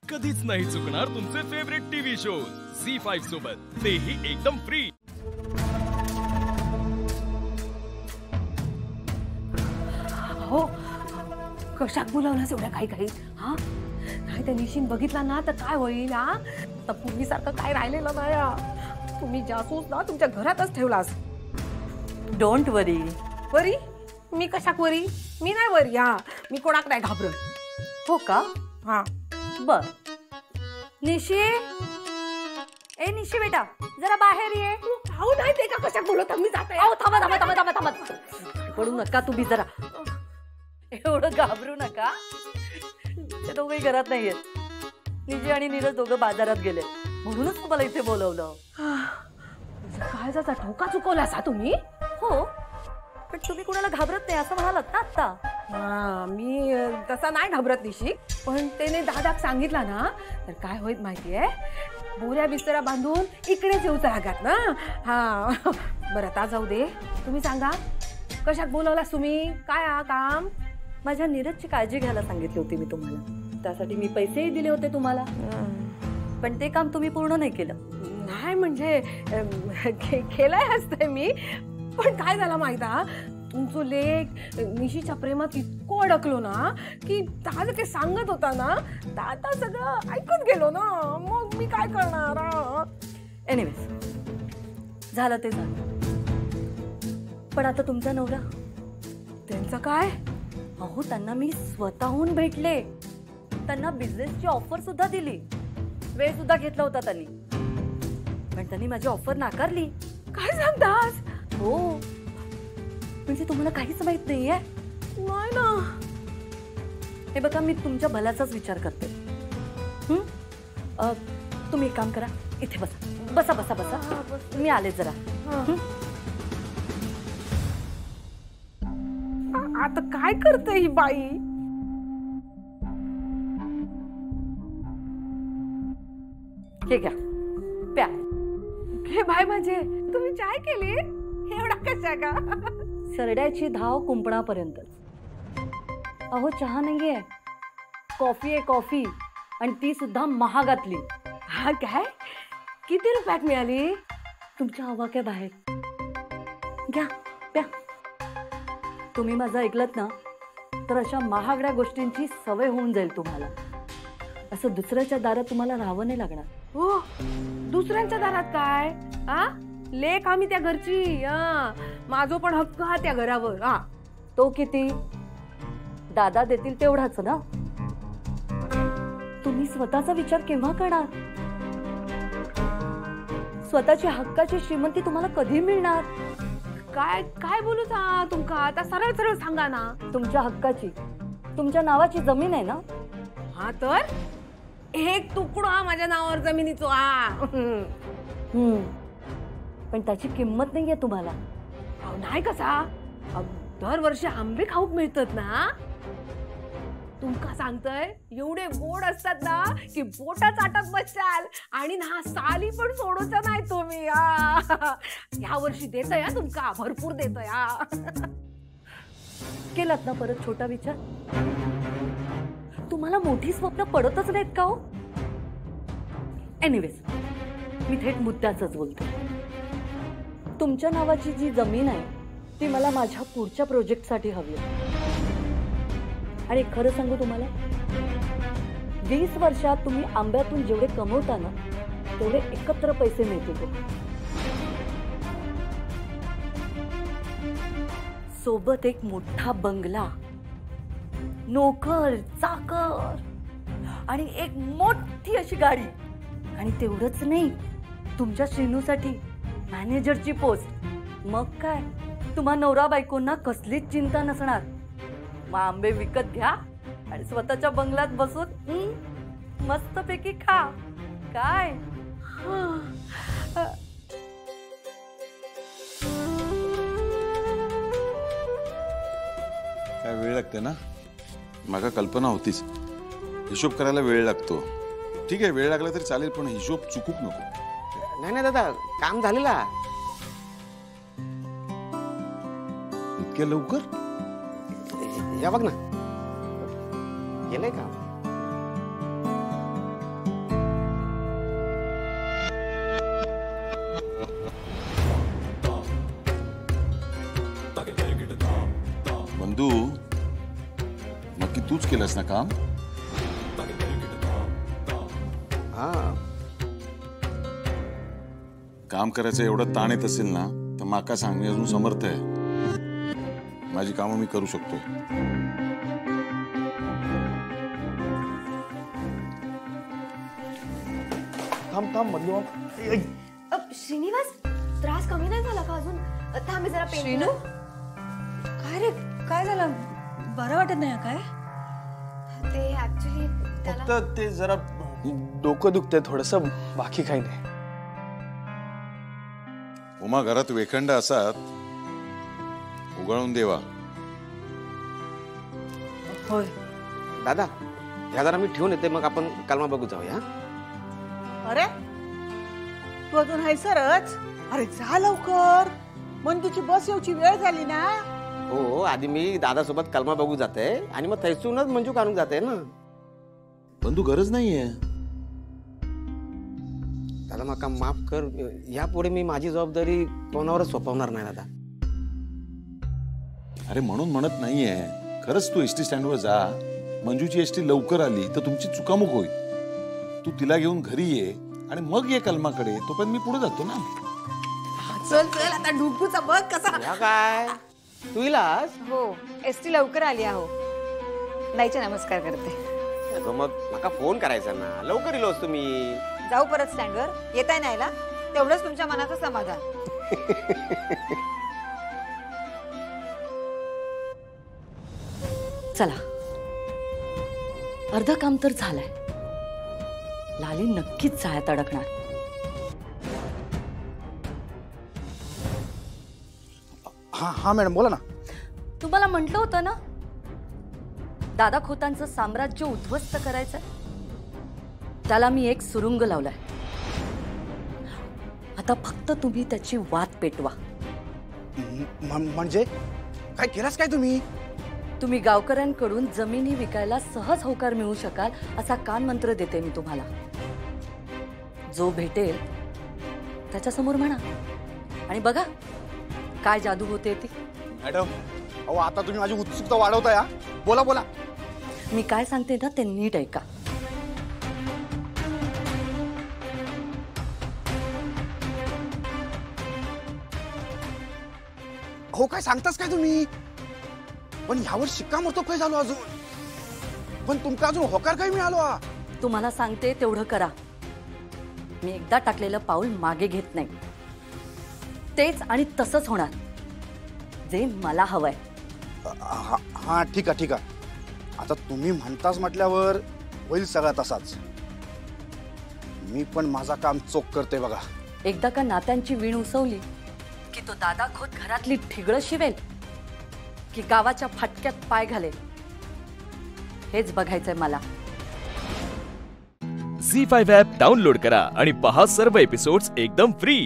कधीच नाही चुकणार तुमचे फेवरेट टीव्ही शोज झी5 सोबत, तेही एकदम फ्री। हो, कशात बोलावलास एवढ्या काही काही? हा, नाही त्या निशीन बघितला ना तर काय होईल? हा, तर पूर्वीसारखं काय राहिलेलं नाही हा। तुम्ही जासूस ना तुमच्या घरातच ठेवलास। डोंट वरी। वरी? मी कशाक वरी? मी नाही वरी। हा, मी कोणाक नाही घाबरत। हो का? हा, बर। निशी, ए निशी बेटा, जरा बाहेर ये। अहो नाही ते का कशाक बोलत मी जाते। अहो थांबा थांबा थांबा थांबा थांबा, पडू नका तुम्ही जरा, एवढं घाबरू नका। ते दोघंही घरात नाहीयेत। निशी आणि नीरज दोघं बाजारात गेले, म्हणूनच तुम्हाला इथे बोलवलं। काळजाचा ठोका चुकवलास तुम्ही? हो, पण तुम्ही कुणाला घाबरत नाही असं म्हणालात ना आता। हा, मी तसा नाही घाबरत निशी, पण त्याने दादाक सांगितला ना तर काय होईल माहितीये? बोऱ्या बिस्तरा बांधून इकडेच येऊच रागात ना। हा, बरं आता जाऊ दे, तुम्ही सांगा कशाक बोलवलास तुम्ही? काय हा काम? माझ्या नीरजची काळजी घ्यायला सांगितली होती मी तुम्हाला, त्यासाठी मी पैसेही दिले होते तुम्हाला, पण ते काम तुम्ही पूर्ण नाही केलं। नाही म्हणजे केलंय असते मी, पण काय झालं माहिती हा, तुमचं लेक निशीच्या प्रेमात इतकं अडकलो ना की दादा ते सांगत होता ना दादा सगळं ऐकून गेलो ना, मग मी काय करणार? एनिवेज, झालं ते झालं, पण आता तुमचा नवरा? त्यांचं काय? अहो त्यांना मी स्वतःहून भेटले, त्यांना बिझनेसची ऑफर सुद्धा दिली, वेळ सुद्धा घेतला होता त्यांनी, पण त्यांनी माझी ऑफर नाकारली। काय सांगतास? हो, म्हणजे तुम्हाला काहीच माहित नाहीये? नाही ना। हे बघा, मी तुमच्या भल्याचाच विचार करते। तुम्ही एक काम करा, इथे बसा बसा बसा बसा, मी आले जरा। आता काय करते ही बाई? हे घ्या, प्या। हे बाय माझे, तुम्ही चाय केली? एवढा कशा का? सरड्याची धाव कुंपणापर्यंत। अहो चहा नाहीये, कॉफी आहे, कॉफी, आणि ती सुद्धा महागातली। हा काय? किती रुपयात मिळाली? तुमच्या आवाक्या बाहेर। घ्या, प्या। तुम्ही माझं ऐकलत ना तर अशा महागड्या गोष्टींची सवय होऊन जाईल तुम्हाला। असं दुसऱ्याच्या दारात तुम्हाला राहावं नाही लागणार। हो, दुसऱ्यांच्या दारात काय? हा, लेक आम्ही त्या घरची, माझो पण हक्क हा त्या घरावर। हा, तो किती? दादा देतील तेवढाच ना। तुम्ही स्वतःचा विचार केव्हा करणार? स्वतःची हक्काची श्रीमंती तुम्हाला कधी मिळणार? काय काय बोलू तुमका? आता सरळ सरळ सांगा ना। तुमच्या हक्काची, तुमच्या नावाची जमीन आहे ना? हा, तर एक तुकडा माझ्या नावावर जमिनीचो। हा, पण त्याची किंमत नाहीये तुम्हाला। नाही कसा? दरवर्षी आंबे खाऊक मिळतात ना। तुमका सांगतय, एवढे गोड असतात ना की बोटा चाटत बसचाल, आणि ना साली पण सोडूचा नाही तुम्ही। या वर्षी देतय हा, तुमका भरपूर देतय। केलात ना परत छोटा विचार? तुम्हाला मोठी स्वप्न पडतच नाहीत का हो? एनिवेज, मी थेट मुद्द्याचंच बोलते। तुमच्या नावाची जी जमीन आहे ती मला माझ्या पुढच्या प्रोजेक्टसाठी हवी आहे, आणि खरं सांगू तुम्हाला, 20 वर्षात तुम्ही आंब्यातून जेवढे कमवता ना तेवढे एकत्र पैसे मिळतील। सोबत एक मोठा बंगला, नोकर चाकर, आणि एक मोठी अशी गाडी, आणि तेवढंच नाही, तुमच्या श्रीनूसाठी मॅनेजरची पोस्ट। मग काय, तुम्हा नवरा बायकोंना कसलीच चिंता नसणार। मग आंबे विकत घ्या आणि स्वतःच्या बंगल्यात बसून मस्तपैकी खा। काय? काय वेळ लागते ना? मागा कल्पना होतीच, हिशोब करायला वेळ लागतो। ठीक आहे, वेळ लागला तरी चालेल, पण हिशोब चुकूक नको। नाही नाही दादा, काम झालेला। इतक्या लवकर? या बघ ना, गेलंय काम। केलंस ना काम? हा काम करायचं एवढं ताण येत असेल ना तर माका सांग, मी अजून समर्थ आहे. माझी कामं मी करू शकतो. थांब थांब मधली श्रीनिवास त्रास कमी नाही झाला का अजून? थांब जरा पेन. श्रीनू काय रे, काय झालं? बरं वाटत नाही काय? ते ऍक्च्युली फक्त ते जरा डोकं दुखतंय थोडस, बाकी काही नाही. उमा, घरात वेखंड असात उगाळून देवा. होय. दादा ह्या जरा मी ठेवून येते, मग आपण कलमा बघू जाऊया. अरे तू अजून हैसरच? अरे जा लवकर, मंजूची बस येऊची वेळ झाली ना. हो, आधी मी दादा सोबत कलमा बघू जाते आणि मग थैसूनच मंजू काढून जाते ना. पण तू गरज नाहीये. दादा माका माफ कर, यापुढे मी माझी जबाबदारी कोणावरच सोपवणार नाही दादा. अरे म्हणून म्हणत नाहीये, खरंच तू एसटी स्टँडवर जा. मंजूची एसटी लवकर आली तर तुमची चुकामुक होईल. तू तिला घेऊन घरी ये आणि मग ये कलमाकडे. तोपर्यंत मी पुढे जातो ना. चल चल आता डुबूचा बघ कसा. या काय तू इलास? हो एसटी लवकर आली आहो. नाहीचे नमस्कार करते. अगं मग माका फोन करायचा ना, लवकर इलोस तुम्ही. जाऊ परत स्टँडवर. येताय नाहीला तेवढंच तुमच्या मनाचं समाधान. चला, अर्ध काम तर झालंय. लाली नक्कीच जाळ्यात अडकणार. हा हा मॅडम बोला ना. तुम्हाला म्हटलं होतं ना, दादा खोतांचं साम्राज्य उद्ध्वस्त करायचं. त्याला मी एक सुरुंग लावलाय. आता फक्त तुम्ही त्याची वाट पेटवा. म्हणजे काय केलास काय तुम्ही? तुम्ही गावकऱ्यांकडून जमिनी विकायला सहज होकार मिळू शकाल असा कानमंत्र देते मी तुम्हाला. जो भेटेल त्याच्यासमोर म्हणा आणि बघा काय जादू होते ती. मॅडम अहो, आता तुम्ही माझी उत्सुकता वाढवताय. बोला बोला. मी काय सांगते ना ते नीट ऐका. हो, काय सांगतास काय तुम्ही? पण ह्यावर शिक्कामोर्तब काय झालो अजून? पण तुमका अजून होकार काय मिळालो? तुम्हाला सांगते तेवढं करा. मी एकदा टाकलेलं पाऊल मागे घेत नाही. तेच आणि तसंच होणार जे मला हवंय. हा ठीक आहे ठीक आहे. आता तुम्ही म्हणताच म्हटल्यावर होईल सगळा तसाच. मी पण माझा काम चोख करते बघा. एकदा का नात्यांची वीण उसवली की तो दादा खोत घरातली ठिगळं शिवेल की गावाच्या फाटक्यात पाय घालेल, हेच बघायचंय मला. झी5 ॲप डाउनलोड करा आणि पहा सर्व एपिसोड्स एकदम फ्री.